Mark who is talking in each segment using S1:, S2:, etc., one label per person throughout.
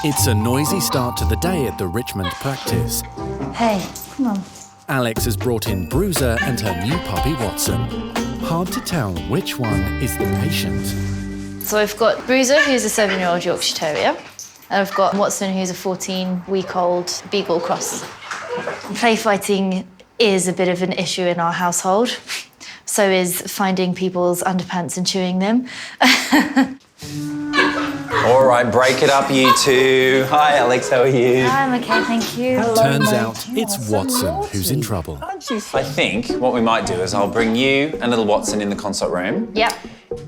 S1: It's a noisy start to the day at the Richmond Practice.
S2: Hey, come on.
S1: Alex has brought in Bruiser and her new puppy Watson. Hard to tell which one is the patient.
S2: So I've got Bruiser, who's a 7-year-old Yorkshire Terrier, and I've got Watson, who's a 14-week-old beagle cross. Play fighting is a bit of an issue in our household. So is finding people's underpants and chewing them.
S3: All right, break it up, you two. Hi, Alex, how are you?
S2: I'm okay, thank you.
S1: Turns out it's Watson who's in trouble.
S3: I think what we might do is I'll bring you and little Watson in the consult room.
S2: Yep.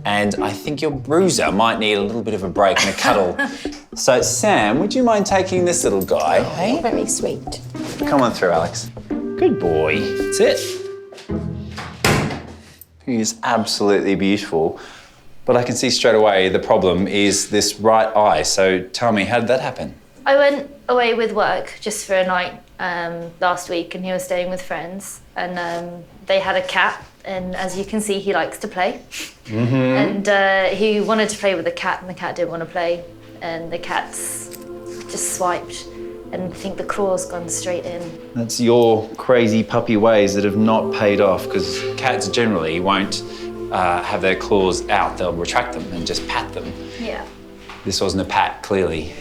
S3: And I think your Bruiser might need a little bit of a break and a cuddle. So, Sam, would you mind taking this little guy? Hey?
S4: Very sweet.
S3: Come on through, Alex. Good boy. That's it. He's absolutely beautiful. But I can see straight away the problem is this right eye. So tell me, how did that happen?
S2: I went away with work just for a night last week, and he was staying with friends, and they had a cat, and as you can see, he likes to play. And he wanted to play with the cat, and the cat didn't want to play, and the cat's just swiped, and I think the claw's gone straight in.
S3: That's your crazy puppy ways that have not paid off, because cats generally won't have their claws out. They'll retract them and just pat them.
S2: Yeah.
S3: This wasn't a pat, clearly.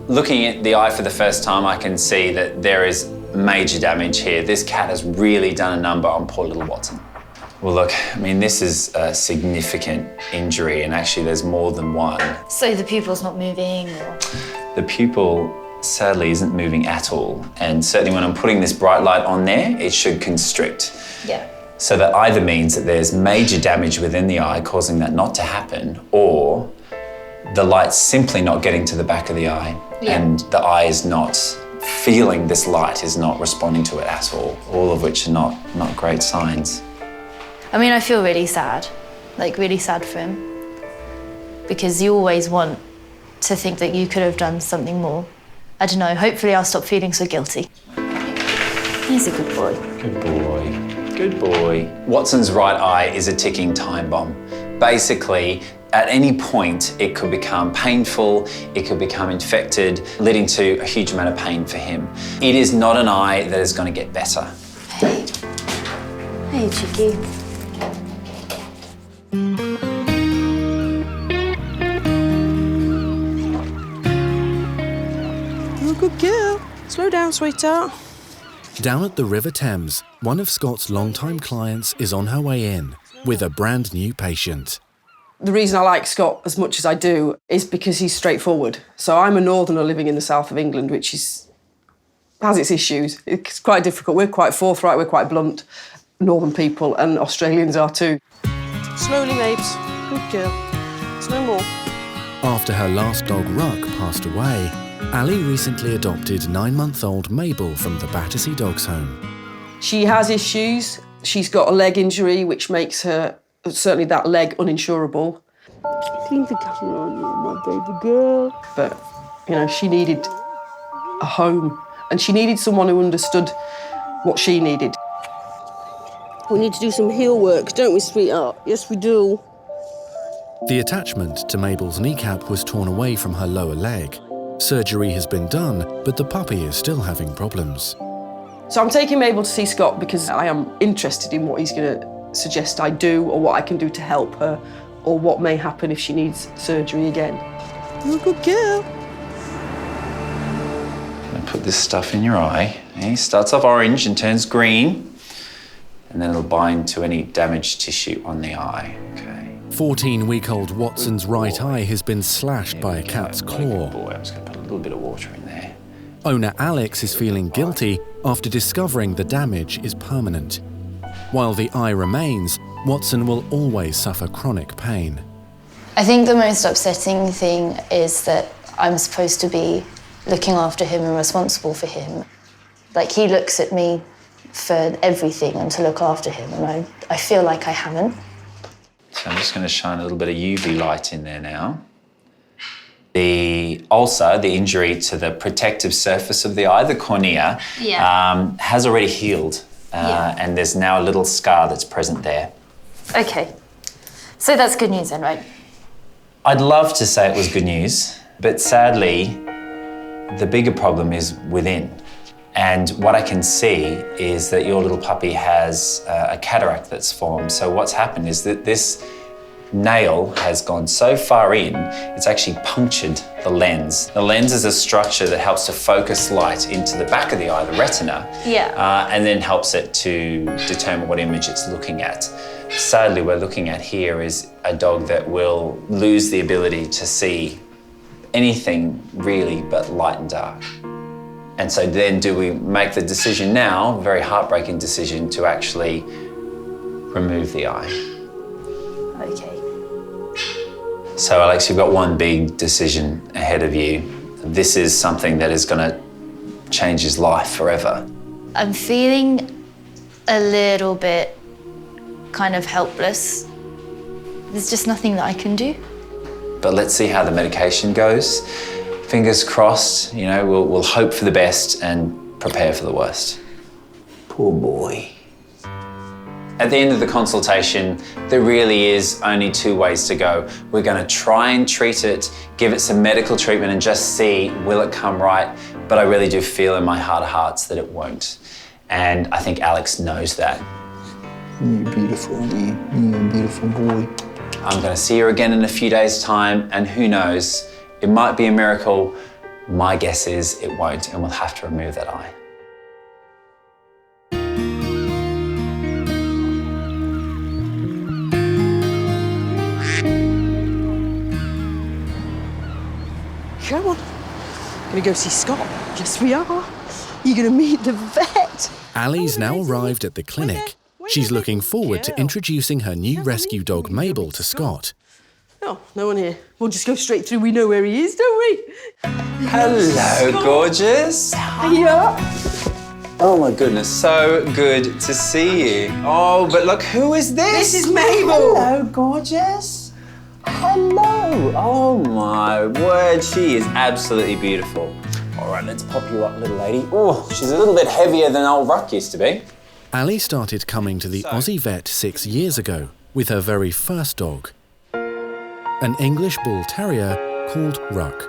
S3: Looking at the eye for the first time, I can see that there is major damage here. This cat has really done a number on poor little Watson. Well, look, I mean, this is a significant injury, and actually there's more than one.
S2: So the pupil's not moving, or?
S3: The pupil, sadly, isn't moving at all. And certainly when I'm putting this bright light on there, it should constrict.
S2: Yeah.
S3: So that either means that there's major damage within the eye causing that not to happen, or the light's simply not getting to the back of the eye, and the eye is not feeling this light, is not responding to it at all of which are not great signs.
S2: I mean, I feel really sad, like really sad for him, because you always want to think that you could have done something more. I don't know, hopefully I'll stop feeling so guilty. He's a good boy.
S3: Good boy. Good boy. Watson's right eye is a ticking time bomb. Basically, at any point, it could become painful, it could become infected, leading to a huge amount of pain for him. It is not an eye that is going to get better.
S2: Hey. Hey, Cheeky.
S4: You're a good girl. Slow down, sweetheart.
S1: Down at the River Thames, one of Scott's longtime clients is on her way in with a brand new patient.
S4: The reason I like Scott as much as I do is because he's straightforward. So I'm a northerner living in the south of England, which has its issues. It's quite difficult. We're quite forthright, we're quite blunt, northern people, and Australians are too. Slowly, Mabes. Good girl. There's no more.
S1: After her last dog, Ruck, passed away, Ali recently adopted 9-month-old Mabel from the Battersea Dogs Home.
S4: She has issues. She's got a leg injury, which makes her, certainly that leg, uninsurable. Clean the camera on you, my baby girl. But, you know, she needed a home, and she needed someone who understood what she needed. We need to do some heel work, don't we, sweetheart? Yes, we do.
S1: The attachment to Mabel's kneecap was torn away from her lower leg. Surgery has been done, but the puppy is still having problems.
S4: So I'm taking Mabel to see Scott because I am interested in what he's going to suggest I do, or what I can do to help her, or what may happen if she needs surgery again. You're a good girl.
S3: I'm going to put this stuff in your eye. It starts off orange and turns green, and then it'll bind to any damaged tissue on the eye. Okay.
S1: 14-week-old Watson's right eye has been slashed by a cat's claw.
S3: Good boy. I'm just going to put a little bit of water in there.
S1: Owner Alex is feeling guilty after discovering the damage is permanent. While the eye remains, Watson will always suffer chronic pain.
S2: I think the most upsetting thing is that I'm supposed to be looking after him and responsible for him. Like, he looks at me for everything and to look after him, and I feel like I haven't.
S3: So I'm just going to shine a little bit of UV light in there now. The ulcer, the injury to the protective surface of the eye, the cornea, has already healed. And there's now a little scar that's present there.
S2: Okay. So that's good news then, right?
S3: I'd love to say it was good news, But sadly, the bigger problem is within. And what I can see is that your little puppy has a cataract that's formed. So what's happened is that this nail has gone so far in, it's actually punctured the lens. The lens is a structure that helps to focus light into the back of the eye, the retina, and then helps it to determine what image it's looking at. Sadly, we're looking at here is a dog that will lose the ability to see anything really but light and dark. And so then do we make the decision now, very heartbreaking decision, to actually remove the eye?
S2: Okay.
S3: So Alex, you've got one big decision ahead of you. This is something that is going to change his life forever.
S2: I'm feeling a little bit kind of helpless. There's just nothing that I can do.
S3: But let's see how the medication goes. Fingers crossed, you know, we'll hope for the best and prepare for the worst. Poor boy. At the end of the consultation, there really is only two ways to go. We're going to try and treat it, give it some medical treatment and just see, will it come right? But I really do feel in my heart of hearts that it won't. And I think Alex knows that.
S5: You're beautiful, you're a beautiful boy.
S3: I'm going to see her again in a few days' time, and who knows, it might be a miracle. My guess is it won't, and we'll have to remove that eye.
S4: Come on. Gonna go see Scott? Yes, we are. You're gonna meet the vet.
S1: Ali's now arrived at the clinic. She's looking forward to introducing her new rescue dog, Mabel, to Scott.
S4: Oh, no one here. We'll just go straight through. We know where he is, don't we?
S3: Hello, gorgeous.
S4: Yeah.
S3: Oh my goodness, so good to see you. Oh, but look, who is this?
S4: This is Mabel.
S3: Hello, gorgeous. Hello. Oh my word, she is absolutely beautiful. All right, let's pop you up, little lady. Oh, she's a little bit heavier than old Ruck used to be.
S1: Ali started coming to the Aussie vet 6 years ago with her very first dog, an English Bull Terrier called Ruck.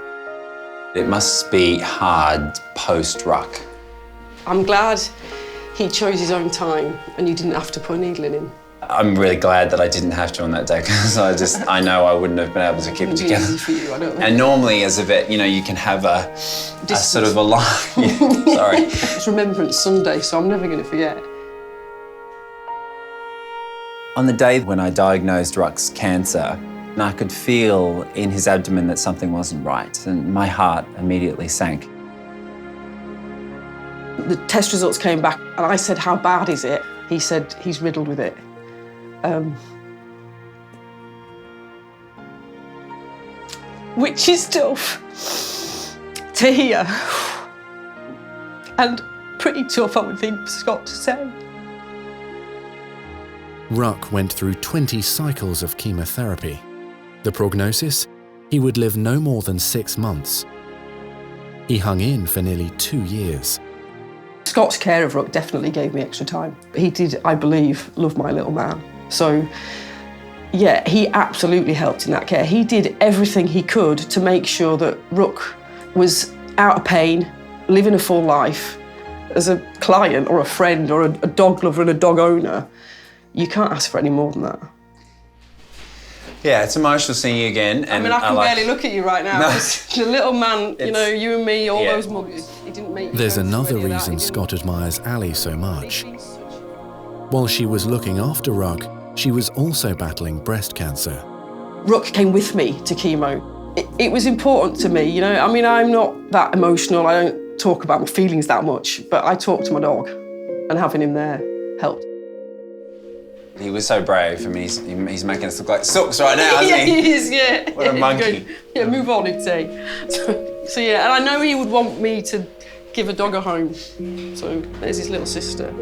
S3: It must be hard post-Ruck.
S4: I'm glad he chose his own time and you didn't have to put a needle in him.
S3: I'm really glad that I didn't have to on that day because I know I wouldn't have been able to keep it together.
S4: Easy for you, I don't know.
S3: And normally as a vet, you know, you can have a sort of a line. Sorry.
S4: It's Remembrance Sunday, so I'm never going to forget.
S3: On the day when I diagnosed Ruck's cancer, I could feel in his abdomen that something wasn't right, and my heart immediately sank.
S4: The test results came back, and I said, how bad is it? He said, he's riddled with it. Which is tough to hear, and pretty tough, I would think, for Scott to say.
S1: Ruck went through 20 cycles of chemotherapy. The prognosis? He would live no more than 6 months. He hung in for nearly 2 years.
S4: Scott's care of Ruck definitely gave me extra time. He did, I believe, love my little man. So, yeah, he absolutely helped in that care. He did everything he could to make sure that Ruck was out of pain, living a full life. As a client or a friend or a dog lover and a dog owner, you can't ask for any more than that.
S3: Yeah, it's emotional seeing you again. And
S4: I mean, I can barely look at you right now.
S3: No.
S4: The little man, you know, you and me, all those mugs, he didn't make me.
S1: There's another reason Scott admires Ali so much. While she was looking after Ruck, she was also battling breast cancer.
S4: Ruck came with me to chemo. It was important to me, you know. I mean, I'm not that emotional. I don't talk about my feelings that much, but I talk to my dog, and having him there helped.
S3: He was so brave. I mean, he's making us look like sooks right now, isn't
S4: Yeah, he is, yeah.
S3: What a monkey.
S4: Yeah, move on, he'd say. So, yeah, and I know he would want me to give a dog a home. So there's his little sister.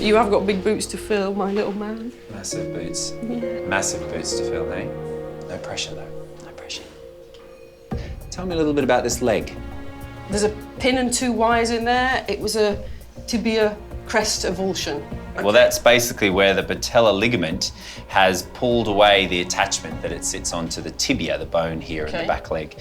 S4: You have got big boots to fill, my little man.
S3: Massive boots.
S4: Yeah.
S3: Massive boots to fill, eh? No pressure, though. No pressure. Tell me a little bit about this leg.
S4: There's a pin and 2 wires in there. It was a tibia crest avulsion.
S3: Well, that's basically where the patellar ligament has pulled away the attachment that it sits onto the tibia, the bone here in the back leg.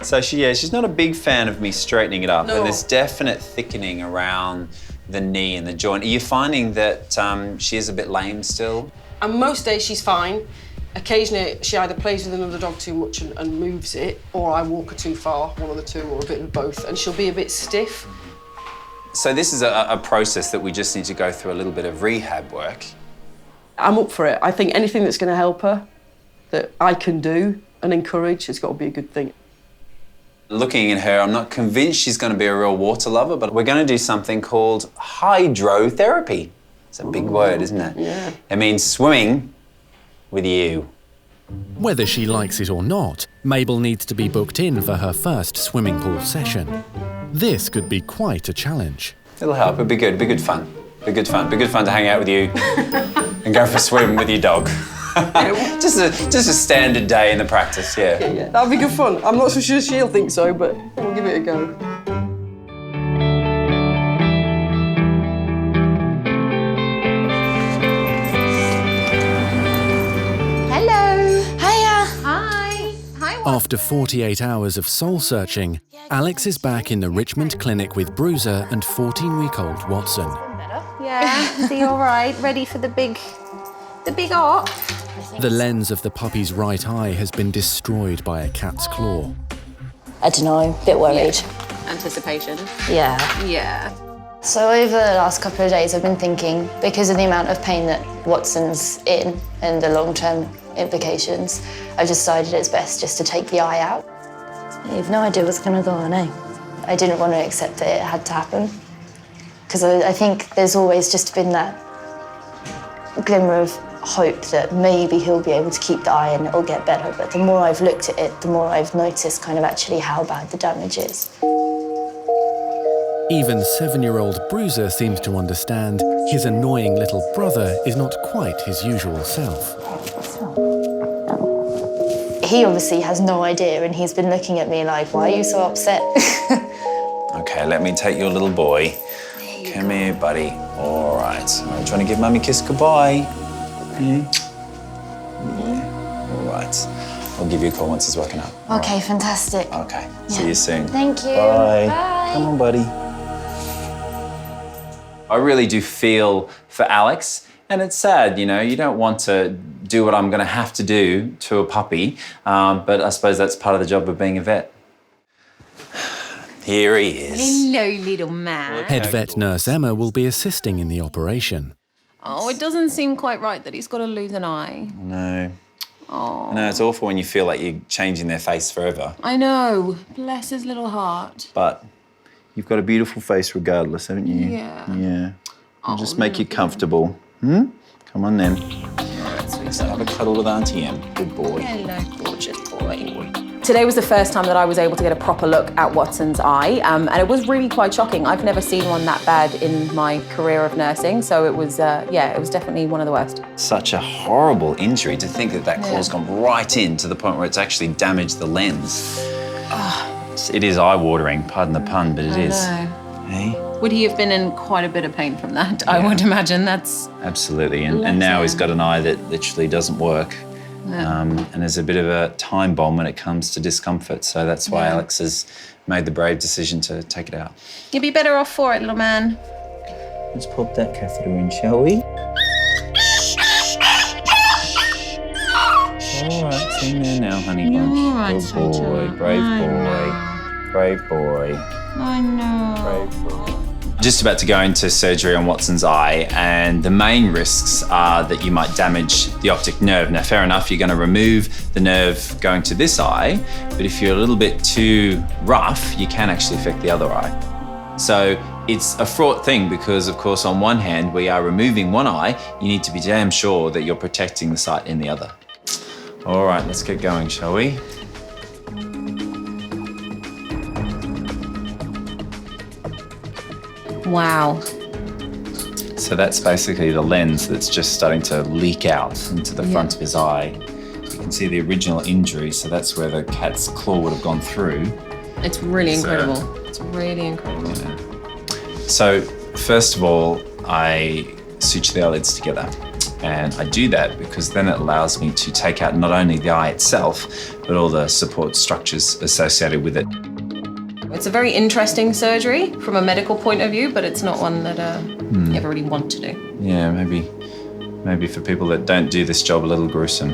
S3: So she's not a big fan of me straightening it up.
S4: No.
S3: And there's definite thickening around the knee and the joint. Are you finding that she is a bit lame still?
S4: And most days she's fine. Occasionally she either plays with another dog too much and moves it, or I walk her too far, one of the two, or a bit of both, and she'll be a bit stiff.
S3: So this is a process that we just need to go through a little bit of rehab work.
S4: I'm up for it. I think anything that's going to help her, that I can do and encourage, has got to be a good thing.
S3: Looking at her, I'm not convinced she's going to be a real water lover, but we're going to do something called hydrotherapy. It's a big word, isn't it?
S4: Yeah.
S3: It means swimming with you.
S1: Whether she likes it or not, Mabel needs to be booked in for her first swimming pool session. This could be quite a challenge.
S3: It'll help. It'll be good. It'll be good fun. It'll be good fun. It'll be good fun to hang out with you and go for a swim with your dog. just a standard day in the practice, yeah.
S4: Yeah, that'll be good fun. I'm not so sure she'll think so, but we'll give it a go.
S1: After 48 hours of soul-searching, Alex is back in the Richmond clinic with Bruiser and 14-week-old Watson.
S6: Yeah, is he all right? Ready for the big op?
S1: The lens of the puppy's right eye has been destroyed by a cat's claw.
S2: I don't know, a bit worried.
S6: Anticipation.
S2: Yeah.
S6: Yeah.
S2: So over the last couple of days, I've been thinking, because of the amount of pain that Watson's in and the long-term implications, I've decided it's best just to take the eye out. You have no idea what's going to go on, eh? I didn't want to accept that it had to happen, because I think there's always just been that glimmer of hope that maybe he'll be able to keep the eye and it'll get better. But the more I've looked at it, the more I've noticed kind of actually how bad the damage is.
S1: Even 7-year-old Bruiser seems to understand his annoying little brother is not quite his usual self.
S2: He obviously has no idea, and he's been looking at me like, why are you so upset?
S3: Okay, let me take your little boy. Come here, buddy. All right. I'm trying to give Mummy a kiss goodbye. Yeah. All right. I'll give you a call once he's woken up.
S2: Okay,
S3: right.
S2: fantastic.
S3: Okay, see you soon.
S2: Thank you.
S3: Bye.
S2: Bye.
S3: Come on, buddy. I really do feel for Alex, and it's sad, you know, you don't want to do what I'm going to have to do to a puppy, but I suppose that's part of the job of being a vet. Here he is.
S6: Hello, little man.
S1: Head vet nurse Emma will be assisting in the operation.
S6: Oh, it doesn't seem quite right that he's got to lose an eye.
S3: No.
S6: Oh.
S3: No, it's awful when you feel like you're changing their face forever.
S6: I know. Bless his little heart.
S3: But you've got a beautiful face regardless, haven't you?
S6: Yeah.
S3: Yeah. I'll
S6: Oh,
S3: just make you
S6: lovely.
S3: comfortable. Come on then. Sweet. Have a cuddle with Auntie Em. Good boy.
S6: Hello, gorgeous boy. Today was the first time that I was able to get a proper look at Watson's eye, and it was really quite shocking. I've never seen one that bad in my career of nursing, so it was, it was definitely one of the worst.
S3: Such a horrible injury to think that claw's gone right in to the point where it's actually damaged the lens. It is eye-watering, pardon the pun, but it is. Hey?
S6: Would he have been in quite a bit of pain from that? Yeah. I would imagine. That's
S3: absolutely, and now he's got an eye that literally doesn't work. And there's a bit of a time bomb when it comes to discomfort, so that's why Alex has made the brave decision to take it out.
S6: You'd be better off for it, little man.
S3: Let's pop that catheter in, shall we? All right, it's in there now, honey bunch.
S6: All right,
S3: Good boy,
S6: sweetheart.
S3: brave boy, brave boy,
S6: I know.
S3: brave boy. Just about to go into surgery on Watson's eye, and the main risks are that you might damage the optic nerve. Now, fair enough, you're going to remove the nerve going to this eye, but if you're a little bit too rough, you can actually affect the other eye. So it's a fraught thing because, of course, on one hand, we are removing one eye. You need to be damn sure that you're protecting the site in the other. All right, let's get going, shall we?
S6: Wow.
S3: So that's basically the lens that's just starting to leak out into the front of his eye. You can see the original injury, so that's where the cat's claw would have gone through.
S6: It's really incredible. It's really incredible.
S3: So first of all, I suture the eyelids together. And I do that because then it allows me to take out not only the eye itself, but all the support structures associated with it.
S6: It's a very interesting surgery from a medical point of view, but it's not one that you ever really want to do.
S3: Yeah, maybe for people that don't do this job, a little gruesome.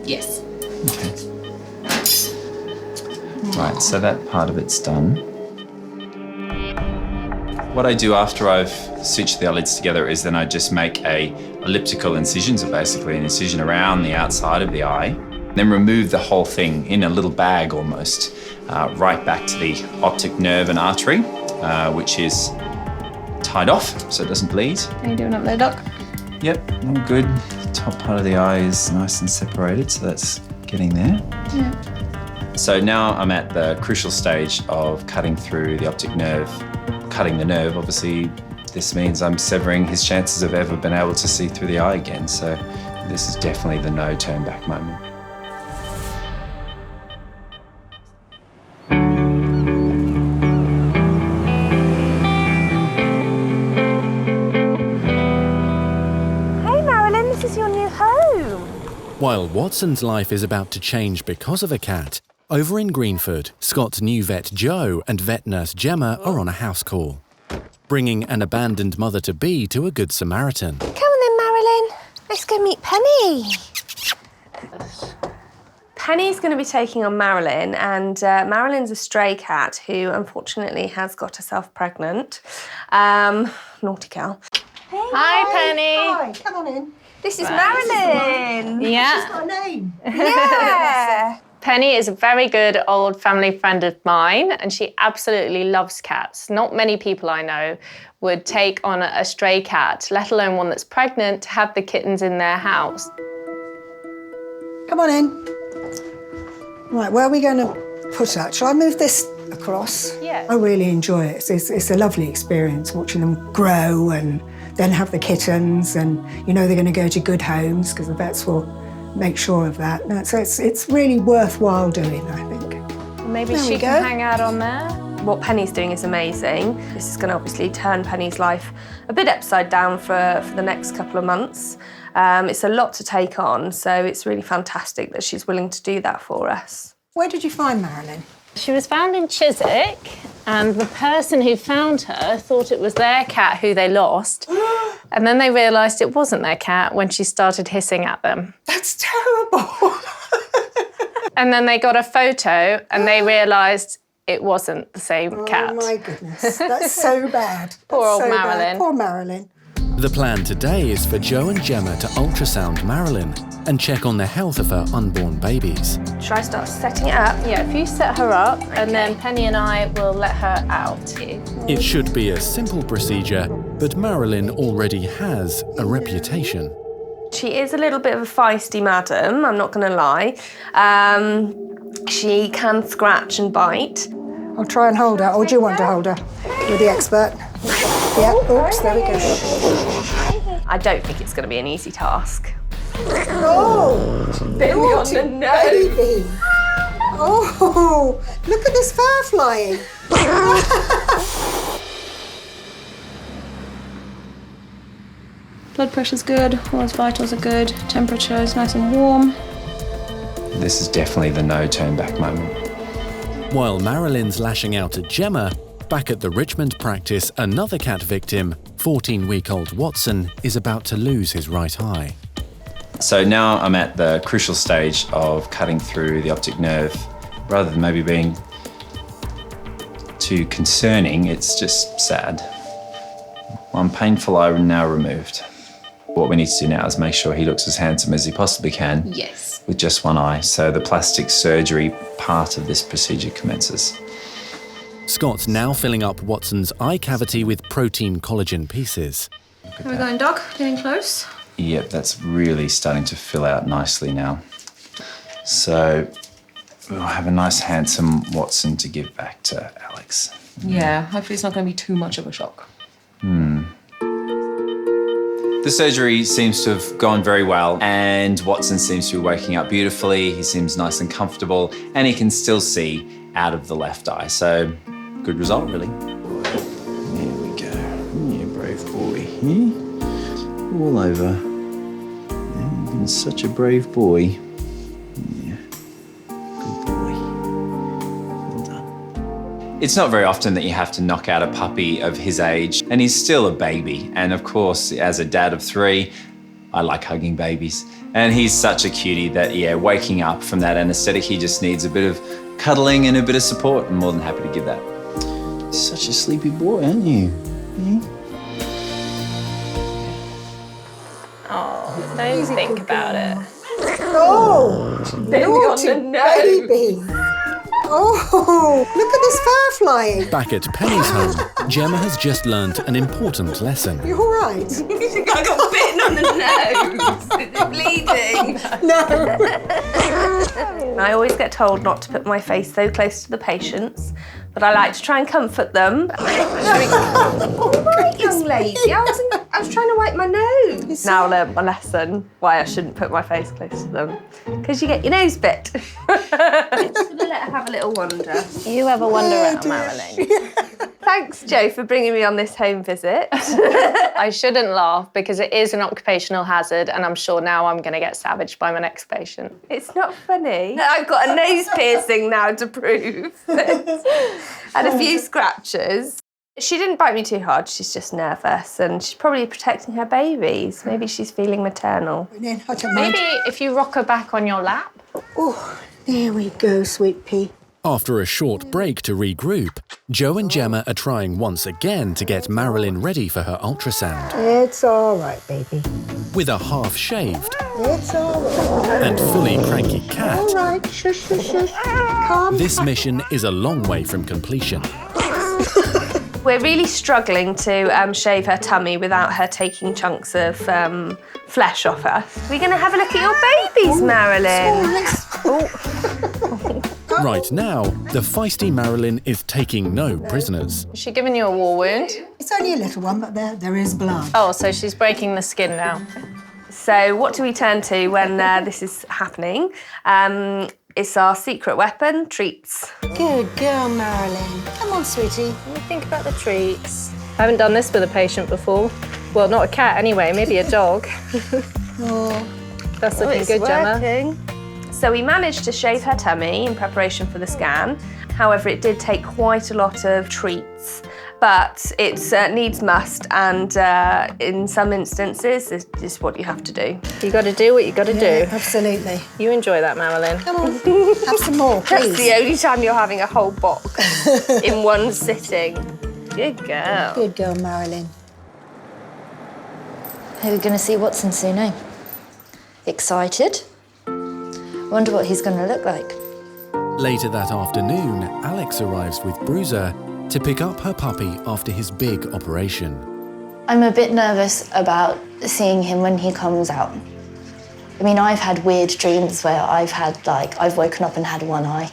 S6: Yes.
S3: Okay. Right, so that part of it's done. What I do after I've stitched the eyelids together is then I just make a elliptical incision, so basically an incision around the outside of the eye, then remove the whole thing in a little bag almost, right back to the optic nerve and artery, which is tied off so it doesn't bleed.
S6: How you doing up there, Doc?
S3: Yep, all good. The top part of the eye is nice and separated, so that's getting there.
S6: Yeah.
S3: So now I'm at the crucial stage of cutting through the optic nerve. Cutting the nerve, obviously, this means I'm severing his chances of ever being able to see through the eye again. So this is definitely the no turn back moment.
S7: Hey Marilyn, this is your new home.
S1: While Watson's life is about to change because of a cat, over in Greenford, Scott's new vet Joe and vet nurse Gemma are on a house call, bringing an abandoned mother-to-be to a good Samaritan.
S7: Come on then, Marilyn. Let's go meet Penny. Penny's going to be taking on Marilyn, and Marilyn's a stray cat who unfortunately has got herself pregnant. Naughty girl.
S8: Hey,
S2: Hi, Penny.
S8: Hi, come on in.
S7: This is Marilyn.
S2: Yeah.
S8: She's got a name.
S7: Yeah.
S2: Penny is a very good old family friend of mine, and she absolutely loves cats. Not many people I know would take on a stray cat, let alone one that's pregnant, to have the kittens in their house.
S8: Come on in. Right, where are we going to put her? Shall I move this across?
S2: Yeah.
S8: I really enjoy it. It's a lovely experience watching them grow and then have the kittens, and you know they're going to go to good homes because the vets will make sure of that. No, so it's really worthwhile doing, I think.
S2: Maybe
S8: There
S2: she
S8: we
S2: can
S8: go.
S2: hang out on there.
S7: What Penny's doing is amazing. This is going to obviously turn Penny's life a bit upside down for the next couple of months. It's a lot to take on, so it's really fantastic that she's willing to do that for us.
S8: Where did you find Marilyn?
S2: She was found in Chiswick, and the person who found her thought it was their cat who they lost. And then they realised it wasn't their cat when she started hissing at them.
S8: That's terrible.
S2: And then they got a photo and they realised it wasn't the same cat.
S8: Oh my goodness, that's so bad.
S2: Poor old
S8: That's so bad.
S2: Marilyn.
S8: Poor Marilyn.
S1: The plan today is for Joe and Gemma to ultrasound Marilyn and check on the health of her unborn babies.
S7: Should I start setting it up?
S2: Yeah, if you set her up, and then Penny and I will let her out.
S1: It should be a simple procedure, but Marilyn already has a reputation.
S7: She is a little bit of a feisty madam, I'm not going to lie. She can scratch and bite.
S8: I'll try and hold her, or do you want to hold her? You're the expert. Yeah, oops, there we go.
S7: I don't think it's going to be an easy task.
S8: Oh,
S7: Baby on the nose.
S8: baby. Oh, look at this fur flying.
S6: Blood pressure's good, all his vitals are good, temperature is nice and warm.
S3: This is definitely the no turn back moment.
S1: While Marilyn's lashing out at Gemma, back at the Richmond Practice, another cat victim, 14-week-old Watson, is about to lose his right eye.
S3: So now I'm at the crucial stage of cutting through the optic nerve. Rather than maybe being too concerning, it's just sad. One painful eye now removed. What we need to do now is make sure he looks as handsome as he possibly can.
S6: Yes.
S3: With just one eye. So the plastic surgery part of this procedure commences.
S1: Scott's now filling up Watson's eye cavity with protein collagen pieces.
S6: How are we going, Doc? Getting close?
S3: Yep, that's really starting to fill out nicely now. So we'll have a nice handsome Watson to give back to Alex.
S6: Yeah, hopefully it's not going to be too much of a shock.
S3: The surgery seems to have gone very well, and Watson seems to be waking up beautifully. He seems nice and comfortable, and he can still see out of the left eye. So, good result, really. Here we go. Yeah, brave boy. All over. And such a brave boy. Yeah. Good boy. Well done. It's not very often that you have to knock out a puppy of his age, and he's still a baby. And of course, as a dad of 3, I like hugging babies. And he's such a cutie that, yeah, waking up from that anaesthetic, he just needs a bit of cuddling and a bit of support. I'm more than happy to give that. You're such a sleepy boy, aren't you?
S6: Oh, don't think about it.
S8: Oh, naughty baby. Oh, look at this fur flying.
S1: Back at Penny's home, Gemma has just learnt an important lesson.
S8: You all right?
S7: I got bitten on the nose. Is it bleeding?
S8: No.
S7: I always get told not to put my face so close to the patients, but I like to try and comfort them. All right, young lady. I was trying to wipe my nose. Now I learned my lesson, why I shouldn't put my face close to them. Because you get your nose bit. Just gonna let her have a little wander.
S6: You have a wander out, Marilyn.
S7: Thanks, Jo, for bringing me on this home visit.
S6: I shouldn't laugh because it is an occupational hazard and I'm sure now I'm going to get savaged by my next patient.
S7: It's not funny. I've got a nose piercing now to prove. And a few scratches. She didn't bite me too hard, she's just nervous and she's probably protecting her babies. Maybe she's feeling maternal.
S6: Maybe if you rock her back on your lap.
S8: Oh, there we go, sweet pea.
S1: After a short break to regroup, Jo and Gemma are trying once again to get Marilyn ready for her ultrasound.
S8: It's all right, baby.
S1: With a half-shaved
S8: It's all right.
S1: and fully cranky cat,
S8: All right, shush, shush, shush. Calm.
S1: this mission is a long way from completion.
S7: We're really struggling to shave her tummy without her taking chunks of flesh off us. We're going to have a look at your babies, Marilyn.
S1: Right now, the feisty Marilyn is taking no prisoners.
S6: Is she giving you a war wound?
S8: It's only a little one, but there is blood.
S6: Oh, so she's breaking the skin now.
S7: So what do we turn to when this is happening? It's our secret weapon, treats.
S8: Good girl, Marilyn. Come on, sweetie.
S6: Let me think about the treats. I haven't done this with a patient before. Well, not a cat anyway, maybe a dog.
S8: Oh.
S6: That's looking good, Gemma.
S7: So we managed to shave her tummy in preparation for the scan. However, it did take quite a lot of treats, but it needs must, and in some instances, this is what you have to do.
S6: You got to do what you got to do.
S8: Absolutely.
S6: You enjoy that, Marilyn.
S8: Come on, have some more,
S7: That's
S8: please.
S7: the only time you're having a whole box in one sitting. Good girl.
S8: Good girl, Marilyn.
S2: Hey, we're going to see Watson soon, eh? Excited? Wonder what he's going to look like.
S1: Later that afternoon, Alex arrives with Bruiser to pick up her puppy after his big operation.
S2: I'm a bit nervous about seeing him when he comes out. I mean, I've had weird dreams where I've woken up and had one eye.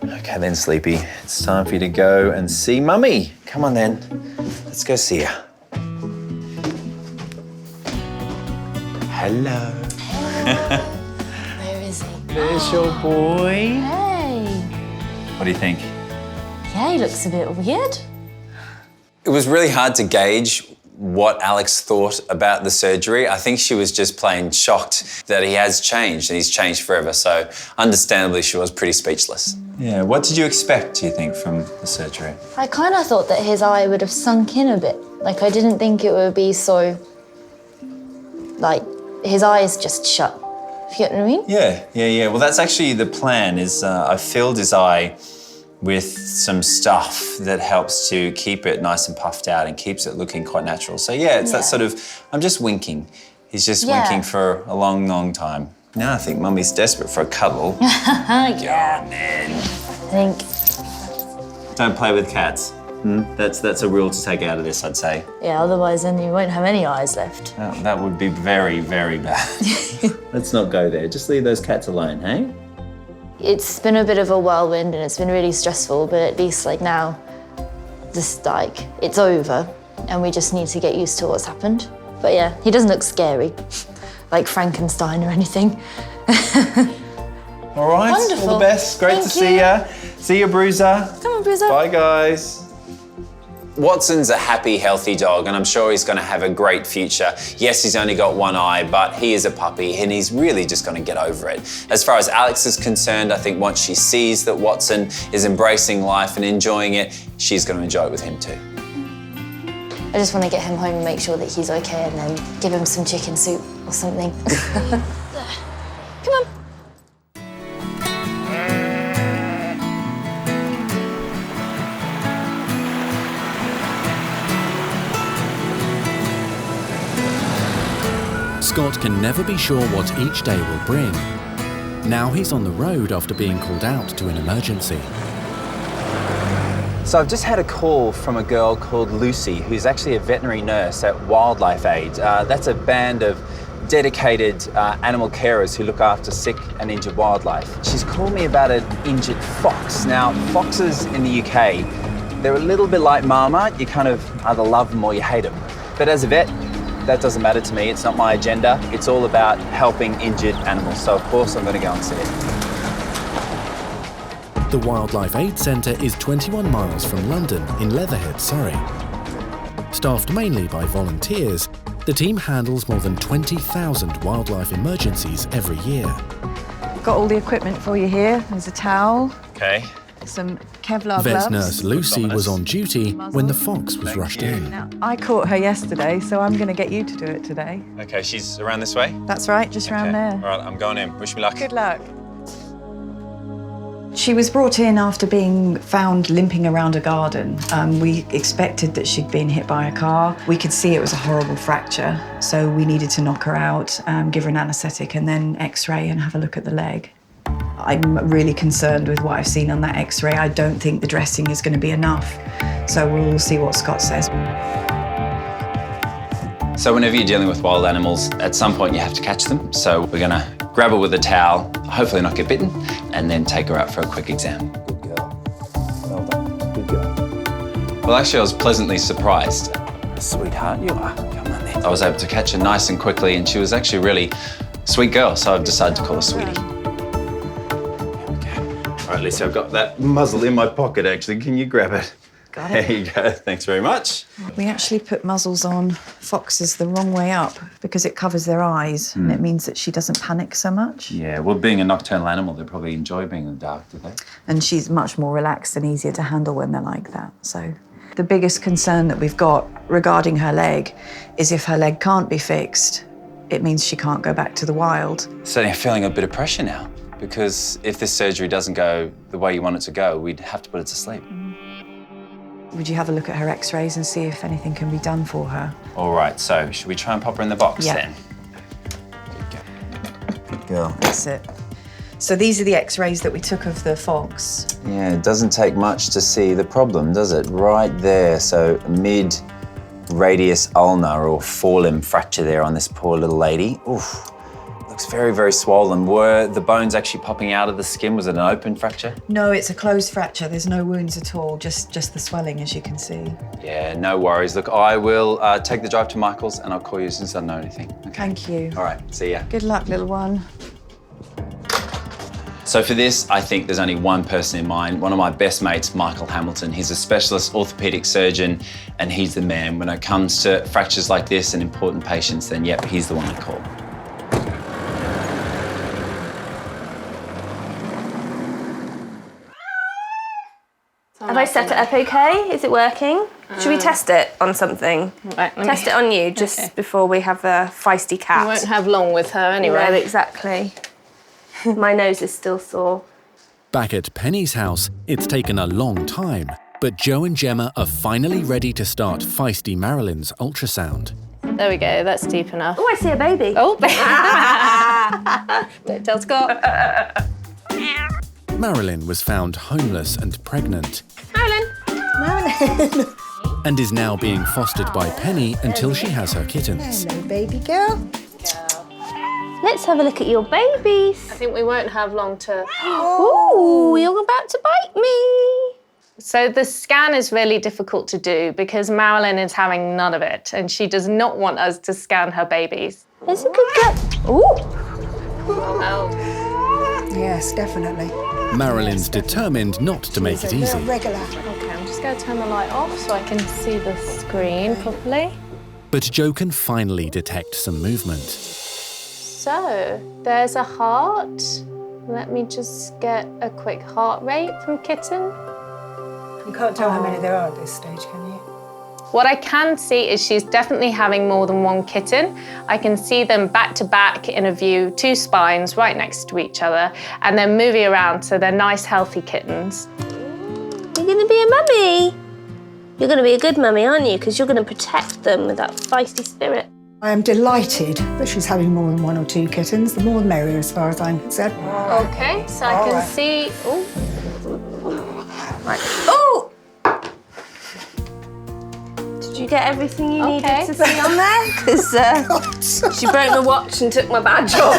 S3: Okay then, Sleepy. It's time for you to go and see Mummy. Come on then. Let's go see her. Hello.
S2: Where is he?
S3: There's your boy.
S2: Hey.
S3: What do you think?
S2: Yeah, he looks a bit weird.
S3: It was really hard to gauge what Alex thought about the surgery. I think she was just plain shocked that he has changed and he's changed forever. So understandably, she was pretty speechless. Yeah, what did you expect, do you think, from the surgery?
S2: I kind of thought that his eye would have sunk in a bit. Like, I didn't think it would be so, like, his eyes just shut. If you get what I mean?
S3: Yeah. Well, that's actually the plan, is I filled his eye with some stuff that helps to keep it nice and puffed out and keeps it looking quite natural. So yeah, it's that sort of, I'm just winking. He's just winking for a long, long time. Now I think Mummy's desperate for a cuddle.
S2: Yeah.
S3: Go on then.
S2: I think,
S3: Don't play with cats. That's a rule to take out of this, I'd say.
S2: yeah, otherwise then you won't have any eyes left.
S3: That would be very, very bad. Let's not go there. Just leave those cats alone, hey?
S2: It's been a bit of a whirlwind and it's been really stressful, but at least like now, just like, it's over and we just need to get used to what's happened. But yeah, he doesn't look scary, like Frankenstein or anything.
S3: All right,
S2: Wonderful.
S3: all the best. Great
S2: Thank
S3: to see
S2: you.
S3: ya. See you, Bruiser.
S2: Come on, Bruiser.
S3: Bye, guys. Watson's a happy, healthy dog, and I'm sure he's going to have a great future. Yes, he's only got one eye, but he is a puppy, and he's really just going to get over it. As far as Alex is concerned, I think once she sees that Watson is embracing life and enjoying it, she's going to enjoy it with him too.
S2: I just want to get him home and make sure that he's okay and then give him some chicken soup or something. Come on.
S1: Scott can never be sure what each day will bring. Now he's on the road after being called out to an emergency.
S9: So I've just had a call from a girl called Lucy, who's actually a veterinary nurse at Wildlife Aid. That's a band of dedicated animal carers who look after sick and injured wildlife. She's called me about an injured fox. Now, foxes in the UK, they're a little bit like Marmite. You kind of either love them or you hate them. But as a vet, that doesn't matter to me. It's not my agenda. It's all about helping injured animals. So of course I'm going to go and see it.
S1: The Wildlife Aid Centre is 21 miles from London in Leatherhead, Surrey. Staffed mainly by volunteers, the team handles more than 20,000 wildlife emergencies every year.
S10: Got all the equipment for you here. There's a towel.
S9: Okay.
S10: Some Kevlar
S1: Vet
S10: gloves.
S1: nurse Lucy was on duty when the fox was rushed in.
S10: Now, I caught her yesterday, so I'm going to get you to do it today.
S9: Okay, she's around this way?
S10: That's right, just around there.
S9: All right, I'm going in. Wish me luck.
S10: Good luck. She was brought in after being found limping around a garden. We expected that she'd been hit by a car. We could see it was a horrible fracture, so we needed to knock her out, give her an anaesthetic and then x-ray and have a look at the leg. I'm really concerned with what I've seen on that x-ray. I don't think the dressing is going to be enough, so we'll see what Scott says.
S3: So whenever you're dealing with wild animals, at some point you have to catch them. So we're going to grab her with a towel, hopefully not get bitten, and then take her out for a quick exam.
S9: Good girl. Well done. Good girl.
S3: Well, actually, I was pleasantly surprised.
S9: Sweetheart, you are. Come on then.
S3: I was able to catch her nice and quickly, and she was actually a really sweet girl, so I've decided to call her Sweetie.
S9: All right, Lisa, I've got that muzzle in my pocket, actually. Can you grab it?
S10: Got it.
S9: There you go. Thanks very much.
S10: We actually put muzzles on foxes the wrong way up because it covers their eyes and it means that she doesn't panic so much.
S3: Yeah, well, being a nocturnal animal, they probably enjoy being in the dark, do they?
S10: And she's much more relaxed and easier to handle when they're like that. So the biggest concern that we've got regarding her leg is if her leg can't be fixed, it means she can't go back to the wild.
S3: Certainly, I'm feeling a bit of pressure now, because if this surgery doesn't go the way you want it to go, we'd have to put her to sleep.
S10: Would you have a look at her x-rays and see if anything can be done for her?
S3: All right, so should we try and pop her in the box then?
S9: Good girl.
S10: That's it. So these are the x-rays that we took of the fox.
S3: Yeah, it doesn't take much to see the problem, does it? Right there, so mid-radius ulnar or forelimb fracture there on this poor little lady. Oof. Looks very, very swollen. Were the bones actually popping out of the skin? Was it an open fracture?
S10: No, it's a closed fracture. There's no wounds at all, just the swelling, as you can see.
S3: Yeah, no worries. Look, I will take the drive to Michael's and I'll call you as soon as I know anything. Okay?
S10: Thank you.
S3: All right, see ya.
S10: Good luck, little one.
S3: So for this, I think there's only one person in mind, one of my best mates, Michael Hamilton. He's a specialist orthopedic surgeon and he's the man. When it comes to fractures like this and important patients, then yep, he's the one to call.
S7: Have I set it up okay? Is it working? Should we test it on something?
S11: Right,
S7: Test it on you just before we have the feisty cat.
S11: We won't have long with her anyway.
S7: No, exactly. My nose is still sore.
S1: Back at Penny's house, it's taken a long time, but Joe and Gemma are finally ready to start feisty Marilyn's ultrasound.
S11: There we go, that's deep enough.
S7: Oh, I see a baby.
S11: Oh, don't tell Scott.
S1: Marilyn was found homeless and pregnant.
S7: Marilyn.
S1: And is now being fostered by Penny until she has her kittens.
S8: Hello, baby girl.
S7: Let's have a look at your babies.
S11: I think we won't have long to...
S7: Ooh, you're about to bite me.
S11: So the scan is really difficult to do because Marilyn is having none of it and she does not want us to scan her babies.
S7: It's a good girl. Ooh.
S11: Oh.
S8: Yes, definitely.
S1: Marilyn's determined not to make it easy.
S8: Regular.
S11: Okay, I'm just going to turn the light off so I can see the screen properly.
S1: But Jo can finally detect some movement.
S11: So, there's a heart. Let me just get a quick heart rate from kitten.
S8: You can't tell how many there are at this stage, can you?
S11: What I can see is she's definitely having more than one kitten. I can see them back to back in a view, 2 spines right next to each other, and they're moving around, so they're nice, healthy kittens.
S7: You're going to be a mummy. You're going to be a good mummy, aren't you? Because you're going to protect them with that feisty spirit.
S8: I am delighted that she's having more than 1 or 2 kittens. The more the merrier, as far as I'm concerned.
S11: Okay, so I can see... Oh.
S7: Right. Oh! Did you get everything you needed to see on there? Because she broke my watch and took my badge off.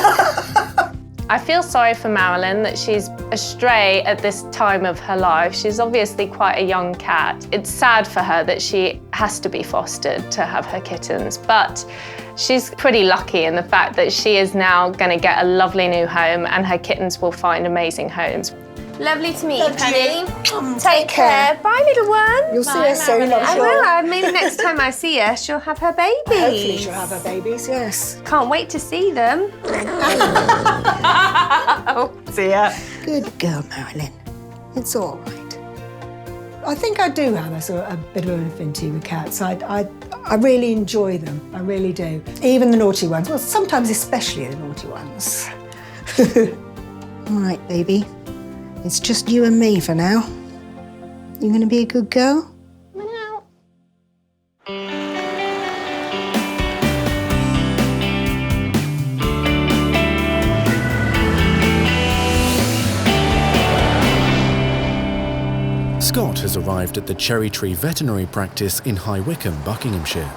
S11: I feel sorry for Marilyn that she's astray at this time of her life. She's obviously quite a young cat. It's sad for her that she has to be fostered to have her kittens, but she's pretty lucky in the fact that she is now going to get a lovely new home and her kittens will find amazing homes.
S7: Lovely to meet you, Penny. Take care. Bye, little one.
S8: You'll see her soon, I'm
S7: I
S8: sure.
S7: will. Maybe next time I see her, she'll have her babies.
S8: Hopefully she'll have her babies, yes.
S7: Can't wait to see them.
S4: Oh dear.
S8: Good girl, Marilyn. It's all right. I think I do have a bit of an affinity with cats. I really enjoy them. I really do. Even the naughty ones. Well, sometimes especially the naughty ones. All right, baby. It's just you and me for now. You going to be a good girl?
S11: No.
S1: Scott has arrived at the Cherry Tree Veterinary Practice in High Wycombe, Buckinghamshire.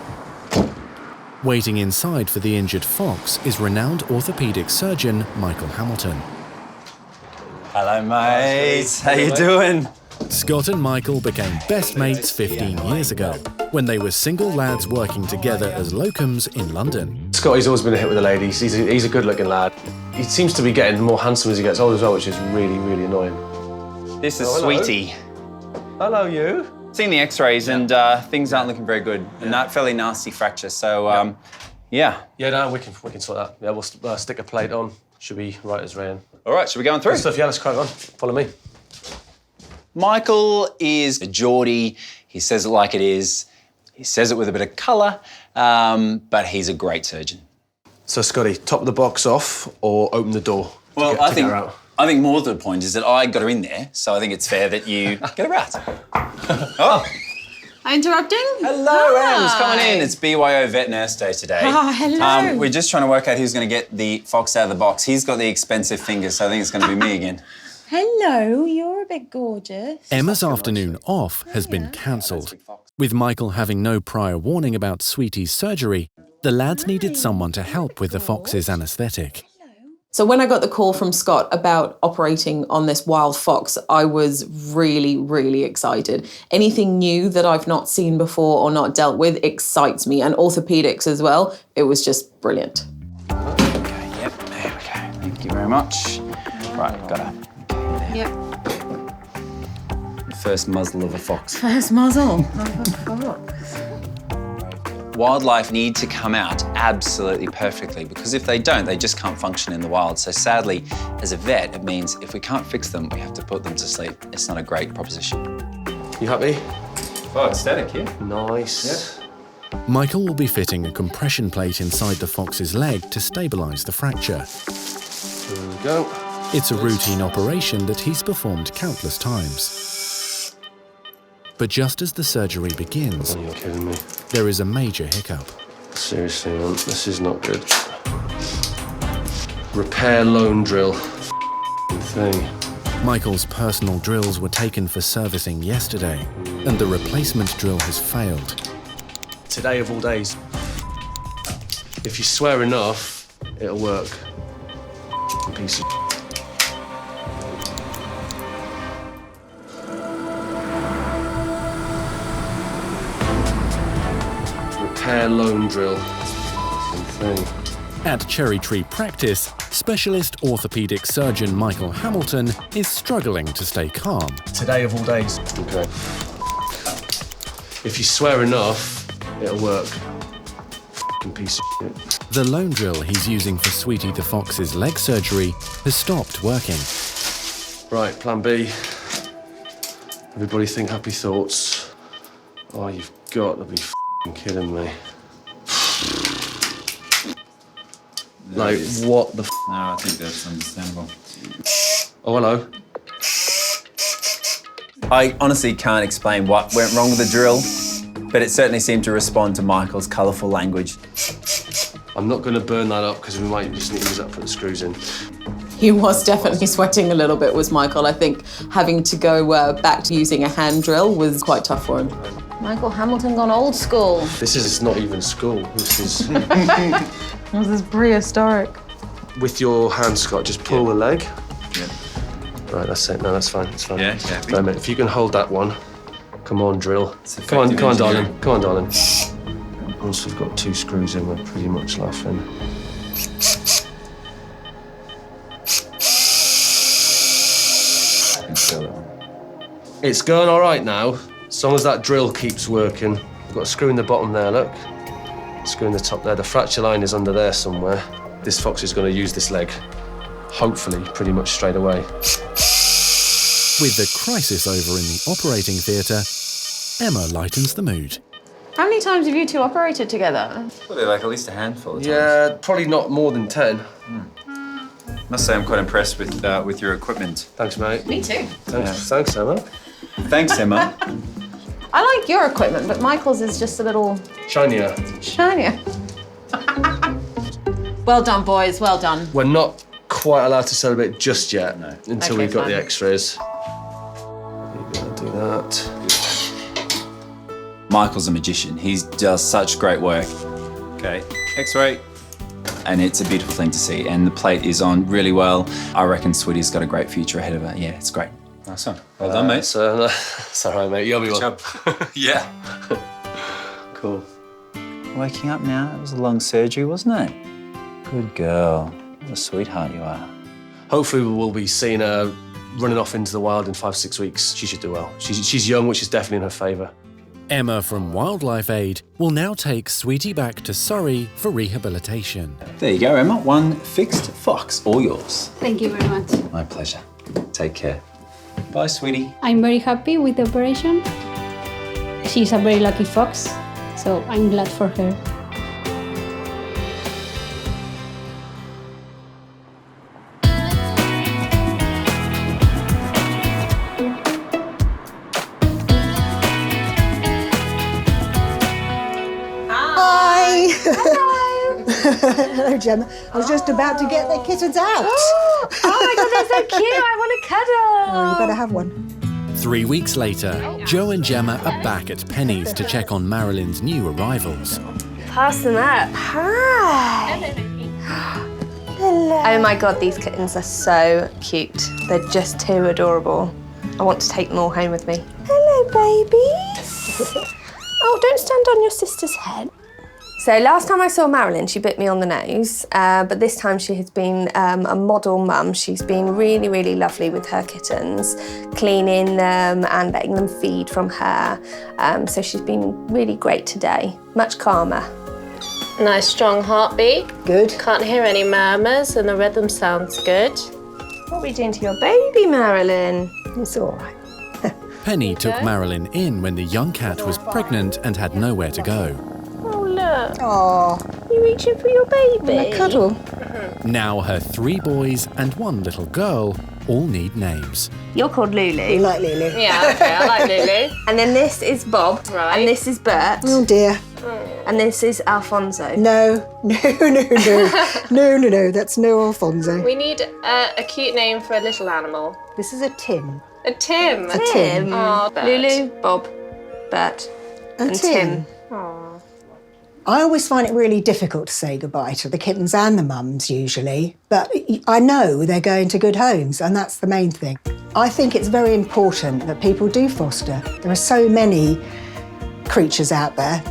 S1: Waiting inside for the injured fox is renowned orthopaedic surgeon Michael Hamilton.
S9: Hello, mate. How you doing?
S1: Scott and Michael became best mates 15 years ago, when they were single lads working together as locums in London.
S12: Scotty's always been a hit with the ladies. He's a good-looking lad. He seems to be getting more handsome as he gets older as well, which is really, really annoying.
S9: This is
S12: hello.
S9: Sweetie.
S12: Hello, you.
S9: Seen the x-rays and things aren't looking very good. A fairly nasty fracture, so yeah.
S12: Yeah, no, we can sort that. Yeah, we'll stick a plate on. Should be right as rain.
S9: All right, should we go on through?
S12: Good stuff, yeah, let's crack on. Follow me.
S9: Michael is a Geordie. He says it like it is. He says it with a bit of colour, but he's a great surgeon.
S12: So, Scotty, top of the box off or open the door?
S9: Well, I think more to the point is that I got her in there, so I think it's fair that you get her out. Oh.
S13: Interrupting?
S9: Hello, Ems, come on in. It's BYO Vet Nurse Day today.
S13: Hello.
S9: We're just trying to work out who's going to get the fox out of the box. He's got the expensive fingers, so I think it's going to be me again.
S13: Hello, you're a bit gorgeous.
S1: Emma's afternoon off has been cancelled. With Michael having no prior warning about Sweetie's surgery, the lads needed someone to help with the fox's anaesthetic.
S6: So when I got the call from Scott about operating on this wild fox, I was really, really excited. Anything new that I've not seen before or not dealt with excites me, and orthopedics as well. It was just brilliant.
S9: Okay, yep, there we go. Thank you very much. Right, got her.
S13: Yep.
S9: First muzzle of a fox.
S13: First muzzle of a fox.
S3: Wildlife need to come out absolutely perfectly, because if they don't, they just can't function in the wild. So sadly, as a vet, it means if we can't fix them, we have to put them to sleep. It's not a great proposition.
S12: You happy?
S9: Oh, it's static, yeah.
S12: Nice.
S9: Yep.
S1: Michael will be fitting a compression plate inside the fox's leg to stabilise the fracture.
S12: There we go.
S1: It's a routine operation that he's performed countless times. But just as the surgery begins,
S12: Oh, you're kidding me.
S1: there is a major hiccup.
S12: Seriously, man, this is not good. Repair loan drill. Thing.
S1: Michael's personal drills were taken for servicing yesterday, and the replacement drill has failed.
S12: Today of all days. If you swear enough, it'll work. Piece of... Repair loan drill. Thing.
S1: At Cherry Tree Practice, specialist orthopaedic surgeon Michael Hamilton is struggling to stay calm.
S12: Today of all days. Okay. If you swear enough, it'll work. F***ing piece of shit.
S1: The lone drill he's using for Sweetie the Fox's leg surgery has stopped working.
S12: Right, plan B. Everybody think happy thoughts. Oh, you've got to be f***ing kidding me. Like, what the f***?
S9: No, I think that's understandable.
S12: Oh, hello.
S9: I honestly can't explain what went wrong with the drill, but it certainly seemed to respond to Michael's colourful language.
S12: I'm not going to burn that up because we might just need to use that to put the screws in.
S6: He was definitely sweating a little bit, was Michael. I think having to go back to using a hand drill was quite tough for him. Michael Hamilton gone old school.
S12: This is not even school. This is...
S6: This is prehistoric.
S12: With your hand, Scott, just pull the leg.
S9: Yeah.
S12: Right, that's it. No, that's fine. It's fine.
S9: Yeah.
S12: Wait a minute. If you can hold that one. Come on, drill. Come on, darling. Come on, darling. Once we've got 2 screws in, we're pretty much laughing. It's going all right now, as long as that drill keeps working. We've got a screw in the bottom there, look. Screw in the top there. The fracture line is under there somewhere. This fox is going to use this leg, hopefully, pretty much straight away.
S1: With the crisis over in the operating theatre, Emma lightens the mood.
S6: How many times have you two operated together?
S9: Probably like at least a handful of times.
S12: Yeah, probably not more than 10.
S9: Must say I'm quite impressed with your equipment.
S12: Thanks, mate.
S6: Me too.
S12: Thanks, Emma.
S9: Thanks, Emma.
S6: I like your equipment, but Michael's is just a little...
S12: Shinier.
S6: Well done, boys, well done.
S12: We're not quite allowed to celebrate just yet, until we've got
S6: fine.
S12: the x-rays. You're gonna do that.
S3: Michael's a magician. He does such great work.
S9: Okay, X-ray.
S3: And it's a beautiful thing to see. And the plate is on really well. I reckon Sweetie's got a great future ahead of her. Yeah, it's great.
S9: Nice one. Well done, mate.
S12: It's all right, mate. You'll be one.
S3: Yeah.
S12: Cool.
S3: Waking up now, it was a long surgery, wasn't it? Good girl. What a sweetheart you are.
S12: Hopefully we'll be seeing her running off into the wild in 5-6 weeks. She should do well. She's young, which is definitely in her favour.
S1: Emma from Wildlife Aid will now take Sweetie back to Surrey for rehabilitation.
S3: There you go, Emma. One fixed fox, all yours.
S14: Thank you very much.
S3: My pleasure. Take care. Bye, sweetie.
S14: I'm very happy with the operation. She's a very lucky fox, so I'm glad for her.
S8: Hello, Gemma. I was just about to get the kittens out.
S7: Oh my God, they're so cute. I want a cuddle.
S8: Oh, you better have one.
S1: 3 weeks later, Joe and Gemma are back at Penny's to check on Marilyn's new arrivals.
S7: Pass them up. Hi. Hello. Oh my God, these kittens are so cute. They're just too adorable. I want to take them all home with me. Hello, babies. Oh, don't stand on your sister's head. So last time I saw Marilyn, she bit me on the nose, but this time she has been a model mum. She's been really, really lovely with her kittens, cleaning them and letting them feed from her. So she's been really great today, much calmer.
S11: Nice strong heartbeat.
S8: Good.
S11: Can't hear any murmurs and the rhythm sounds good.
S7: What are we doing to your baby, Marilyn?
S8: It's all right.
S1: Penny took Marilyn in when the young cat was pregnant and had nowhere to go.
S7: Oh, look.
S8: Oh,
S7: You reaching for your baby?
S8: a cuddle.
S1: Now her 3 boys and 1 little girl all need names.
S7: You're called Lulu.
S8: You like Lily?
S11: Yeah, okay, I like Lulu.
S7: And then this is Bob.
S11: Right.
S7: And this is Bert.
S8: Oh dear.
S7: And this is Alfonso.
S8: No. No. That's no Alfonso.
S11: We need a cute name for a little animal.
S8: This is a Tim.
S11: A Tim.
S8: A Tim.
S11: Oh, Bert.
S7: Lulu, Bob, Bert, and Tim.
S8: I always find it really difficult to say goodbye to the kittens and the mums usually, but I know they're going to good homes and that's the main thing. I think it's very important that people do foster. There are so many creatures out there,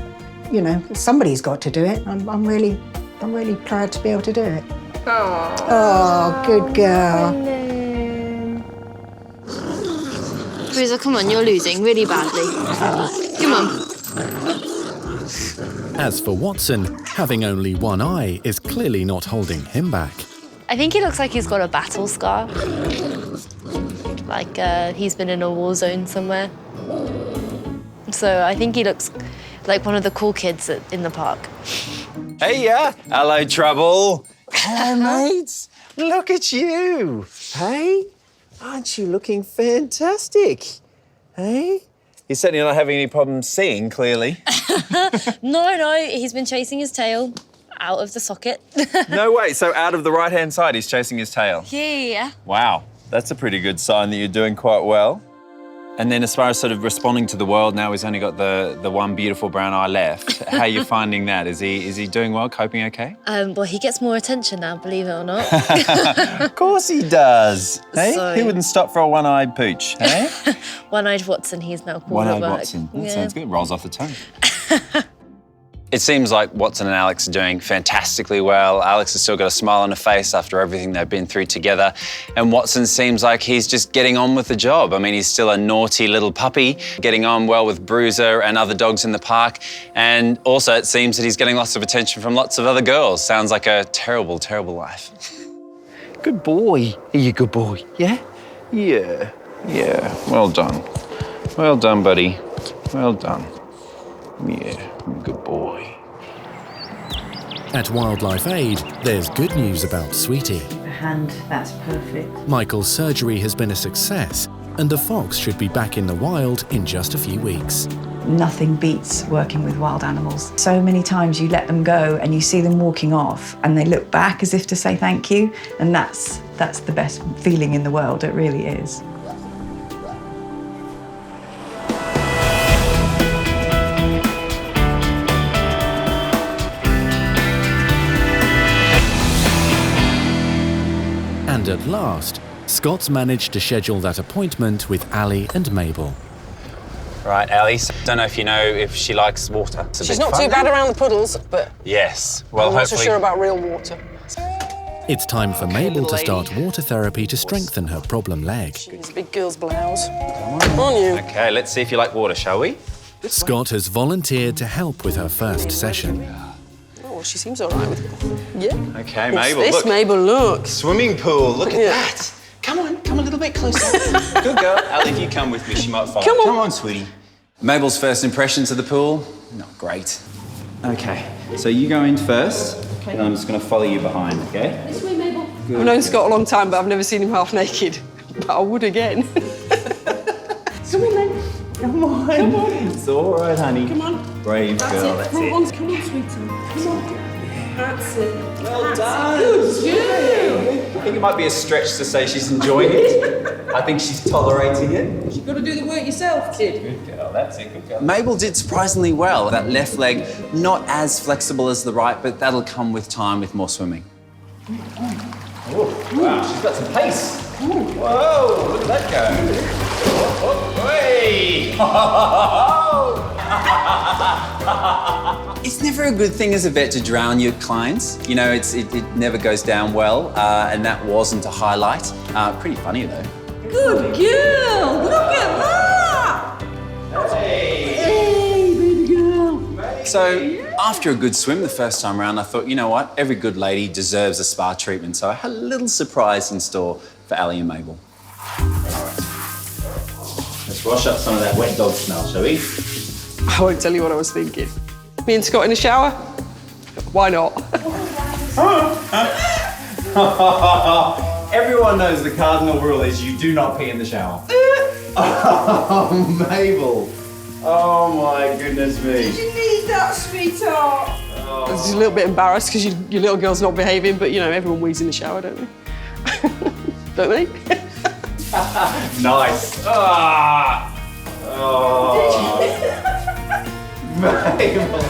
S8: you know, somebody's got to do it. I'm really I'm really proud to be able to do it.
S7: Oh,
S8: good girl.
S2: Louisa, come on, you're losing really badly. Come on.
S1: As for Watson, having only one eye is clearly not holding him back.
S2: I think he looks like he's got a battle scar. Like he's been in a war zone somewhere. So I think he looks like one of the cool kids in the park.
S9: Hey, hello, Trouble. Hello, mates. Look at you. Hey, aren't you looking fantastic? Hey? You're certainly not having any problems seeing, clearly.
S2: No, he's been chasing his tail out of the socket.
S9: No way, so out of the right-hand side, he's chasing his tail?
S2: Yeah.
S9: Wow, that's a pretty good sign that you're doing quite well. And then as far as sort of responding to the world now, he's only got the one beautiful brown eye left. How are you finding that? Is he doing well, coping okay?
S2: Well, he gets more attention now, believe it or not.
S9: Of course he does. Hey,
S2: So-
S9: he wouldn't stop for a one-eyed pooch, hey?
S2: One-eyed Watson, he's now called
S9: One-eyed
S2: at work.
S9: Watson. That
S2: Yeah.
S9: sounds good. Rolls off the tongue. It seems like Watson and Alex are doing fantastically well. Alex has still got a smile on her face after everything they've been through together. And Watson seems like he's just getting on with the job. I mean, he's still a naughty little puppy, getting on well with Bruiser and other dogs in the park. And also it seems that he's getting lots of attention from lots of other girls. Sounds like a terrible, terrible life. Good boy. Are you a good boy? Yeah? Yeah. Yeah. Well done. Well done, buddy. Well done. Yeah, good boy.
S1: At Wildlife Aid, there's good news about Sweetie.
S10: The hand, that's perfect.
S1: Michael's surgery has been a success, and the fox should be back in the wild in just a few weeks.
S10: Nothing beats working with wild animals. So many times you let them go and you see them walking off and they look back as if to say thank you, and that's the best feeling in the world, it really is.
S1: And at last, Scott's managed to schedule that appointment with Ali and Mabel.
S9: Right, Ali, don't know if you know if she likes water.
S4: She's not too bad around the puddles, but
S9: Yes, well,
S4: I'm not so
S9: hopefully...
S4: sure about real water.
S1: It's time for Mabel to start water therapy to strengthen her problem leg.
S4: She's a big girl's blouse. Come on, you.
S9: Okay, let's see if you like water, shall we?
S1: Scott has volunteered to help with her first session.
S4: Oh, she seems all right with it. Yeah.
S9: Okay,
S4: What's
S9: Mabel,
S4: this,
S9: look.
S4: Mabel, look.
S9: Swimming pool, look at
S4: Yeah.
S9: that. Come on, come a little bit closer. Good girl. Ali, if you come with me, she might fall.
S4: Come on.
S9: Come on, sweetie. Mabel's first impressions of the pool? Not great. Okay, so you go in first, and I'm just going to follow you behind, okay?
S4: This way, Mabel. I've known Scott a long time, but I've never seen him half naked. But I would again.
S9: Come on, then. Come on. Come on. It's all right, honey.
S4: Come on.
S9: Brave girl, that's it.
S4: Come on, sweetie. Come on. That's it.
S9: Well done. Good. I think it might be a stretch to say she's enjoying it. I think she's tolerating it.
S4: You've got to do the work yourself, kid.
S9: Good girl, that's it, good girl. Mabel did surprisingly well. That left leg, not as flexible as the right, but that'll come with time with more swimming. Oh, wow, she's got some pace. Whoa, look at that go. Oh, hey. It's never a good thing as a vet to drown your clients. You know, it never goes down well, and that wasn't a highlight. Pretty funny, though.
S4: Good girl. Look at that. Hey, baby girl.
S3: So after a good swim the first time around, I thought, you know what? Every good lady deserves a spa treatment. So I had a little surprise in store for Ali and Mabel. All right. Let's wash up some of that wet dog smell, shall we?
S4: I won't tell you what I was thinking. Me and Scott in the shower? Why not?
S9: Everyone knows the cardinal rule is you do not pee in the shower. Oh, Mabel. Oh, my goodness me.
S4: Did you need that, sweetheart? I was just a little bit embarrassed because your little girl's not behaving, but, you know, everyone wheezes in the shower, don't they? Don't they?
S9: Nice. Ah. Oh. Mabel.